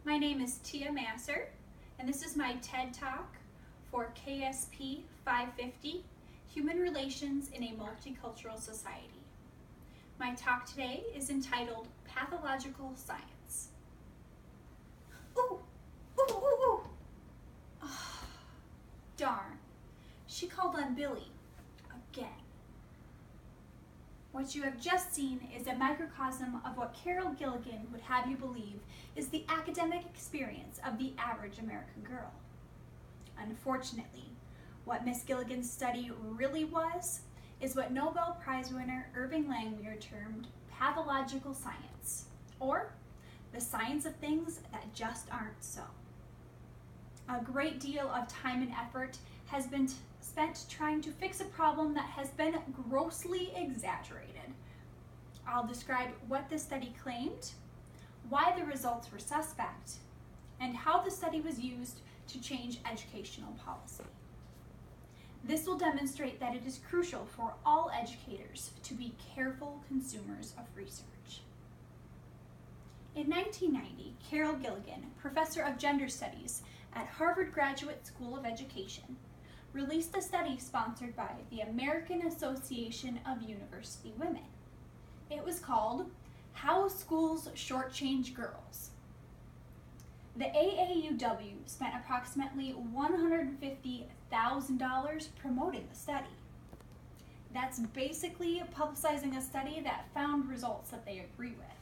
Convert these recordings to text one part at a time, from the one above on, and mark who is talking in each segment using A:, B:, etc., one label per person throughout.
A: My name is Tia Massar, and this is my TED Talk for KSP 550, Human Relations in a Multicultural Society. My talk today is entitled Pathological Science. Ooh, ooh, ooh, ooh. Oh, darn, she called on Billy again. What you have just seen is a microcosm of what Carol Gilligan would have you believe is the academic experience of the average American girl. Unfortunately, what Miss Gilligan's study really was is what Nobel Prize winner Irving Langmuir termed pathological science, or the science of things that just aren't so. A great deal of time and effort has been spent trying to fix a problem that has been grossly exaggerated. I'll describe what this study claimed, why the results were suspect, and how the study was used to change educational policy. This will demonstrate that it is crucial for all educators to be careful consumers of research. In 1990, Carol Gilligan, professor of gender studies at Harvard Graduate School of Education, released a study sponsored by the American Association of University Women. It was called How Schools Shortchange Girls. The AAUW spent approximately $150,000 promoting the study. That's basically publicizing a study that found results that they agree with.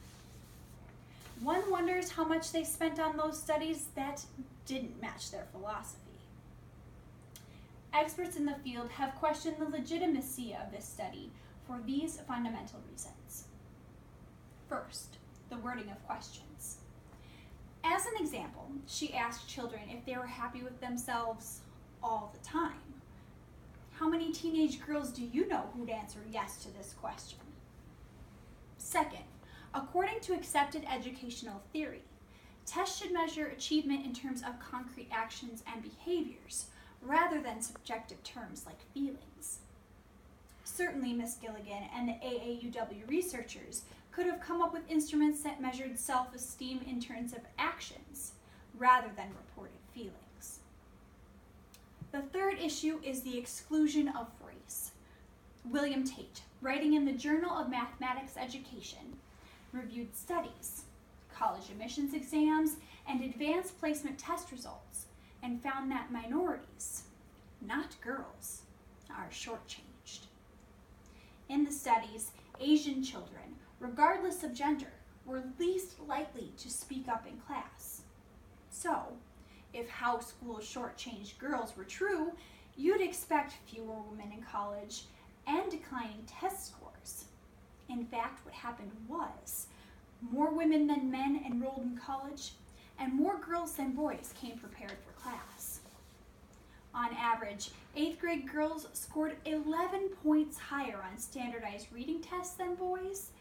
A: One wonders how much they spent on those studies that didn't match their philosophy. Experts in the field have questioned the legitimacy of this study for these fundamental reasons. First, the wording of questions. As an example, she asked children if they were happy with themselves all the time. How many teenage girls do you know who'd answer yes to this question? Second, according to accepted educational theory, tests should measure achievement in terms of concrete actions and behaviors, rather than subjective terms like feelings. Certainly, Miss Gilligan and the AAUW researchers could have come up with instruments that measured self-esteem in terms of actions, rather than reported feelings. The third issue is the exclusion of race. William Tate, writing in the Journal of Mathematics Education, reviewed studies, college admissions exams, and advanced placement test results, and found that minorities, not girls, are shortchanged. In the studies, Asian children, regardless of gender, were least likely to speak up in class. So, if how schools shortchanged girls were true, you'd expect fewer women in college and declining test scores. In fact, what happened was more women than men enrolled in college, and more girls than boys came prepared for class. On average, 8th grade girls scored 11 points higher on standardized reading tests than boys,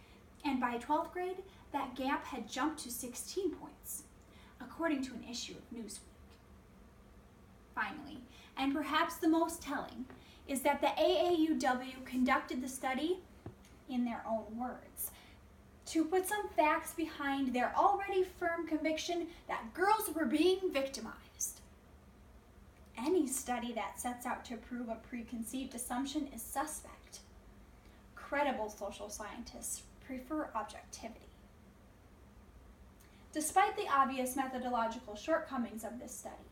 A: and by 12th grade, that gap had jumped to 16 points, according to an issue of Newsweek. Finally, and perhaps the most telling, is that the AAUW conducted the study in their own words, to put some facts behind their already firm conviction that girls were being victimized. Any study that sets out to prove a preconceived assumption is suspect. Credible social scientists prefer objectivity. Despite the obvious methodological shortcomings of this study,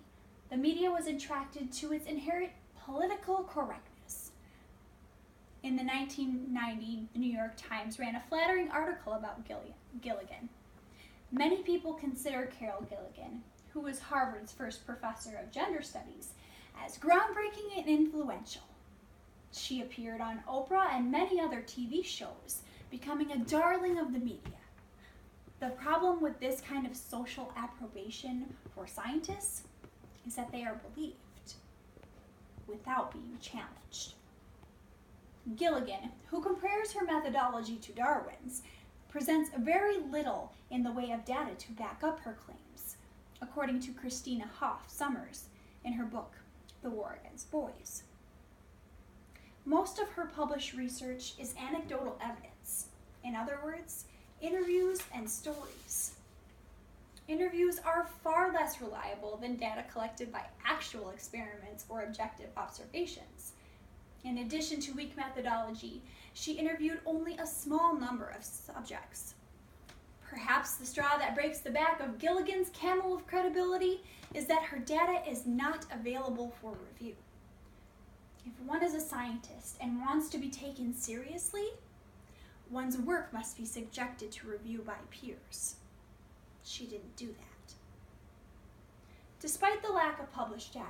A: the media was attracted to its inherent political correctness. In the 1990, the New York Times ran a flattering article about Gilligan. Many people consider Carol Gilligan, who was Harvard's first professor of gender studies, as groundbreaking and influential. She appeared on Oprah and many other TV shows, becoming a darling of the media. The problem with this kind of social approbation for scientists is that they are believed without being challenged. Gilligan, who compares her methodology to Darwin's, presents very little in the way of data to back up her claims, according to Christina Hoff Summers in her book, The War Against Boys. Most of her published research is anecdotal evidence, in other words, interviews and stories. In interviews are far less reliable than data collected by actual experiments or objective observations. In addition to weak methodology, she interviewed only a small number of subjects. Perhaps the straw that breaks the back of Gilligan's camel of credibility is that her data is not available for review. If one is a scientist and wants to be taken seriously, one's work must be subjected to review by peers. She didn't do that. Despite the lack of published data,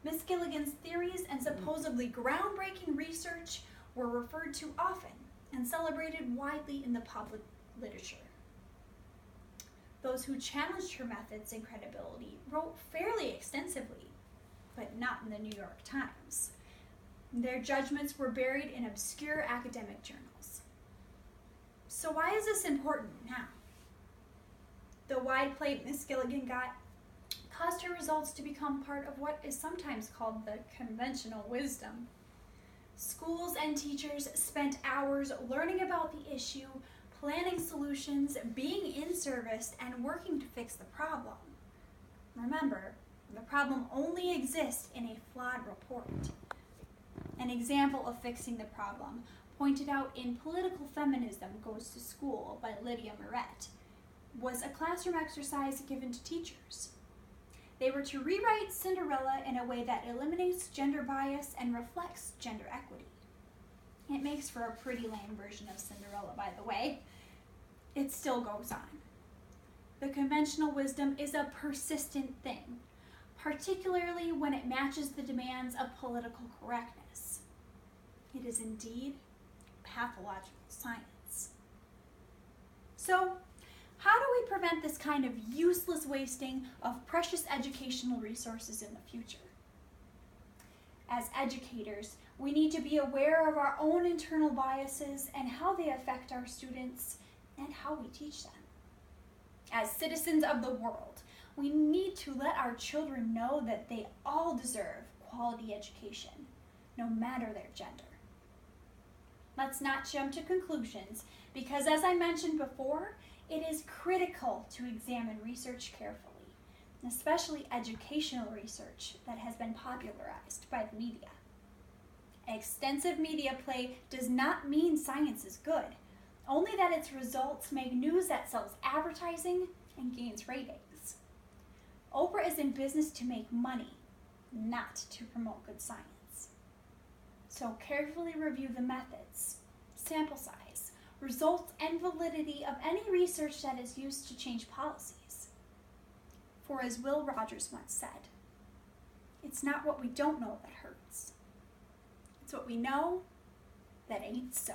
A: Miss Gilligan's theories and supposedly groundbreaking research were referred to often and celebrated widely in the public literature. Those who challenged her methods and credibility wrote fairly extensively, but not in the New York Times. Their judgments were buried in obscure academic journals. So why is this important now? The wide plate Miss Gilligan got caused her results to become part of what is sometimes called the conventional wisdom. Schools and teachers spent hours learning about the issue, planning solutions, being in service, and working to fix the problem. Remember, the problem only exists in a flawed report. An example of fixing the problem, pointed out in Political Feminism Goes to School by Lydia Moret, was a classroom exercise given to teachers. They were to rewrite Cinderella in a way that eliminates gender bias and reflects gender equity. It makes for a pretty lame version of Cinderella, by the way. It still goes on. The conventional wisdom is a persistent thing, particularly when it matches the demands of political correctness. It is indeed pathological science. So, how do we prevent this kind of useless wasting of precious educational resources in the future? As educators, we need to be aware of our own internal biases and how they affect our students and how we teach them. As citizens of the world, we need to let our children know that they all deserve quality education, no matter their gender. Let's not jump to conclusions, because as I mentioned before, it is critical to examine research carefully, especially educational research that has been popularized by the media. Extensive media play does not mean science is good, only that its results make news that sells advertising and gains ratings. Oprah is in business to make money, not to promote good science. So carefully review the methods, sample size, results, and validity of any research that is used to change policies. For as Will Rogers once said, it's not what we don't know that hurts. It's what we know that ain't so.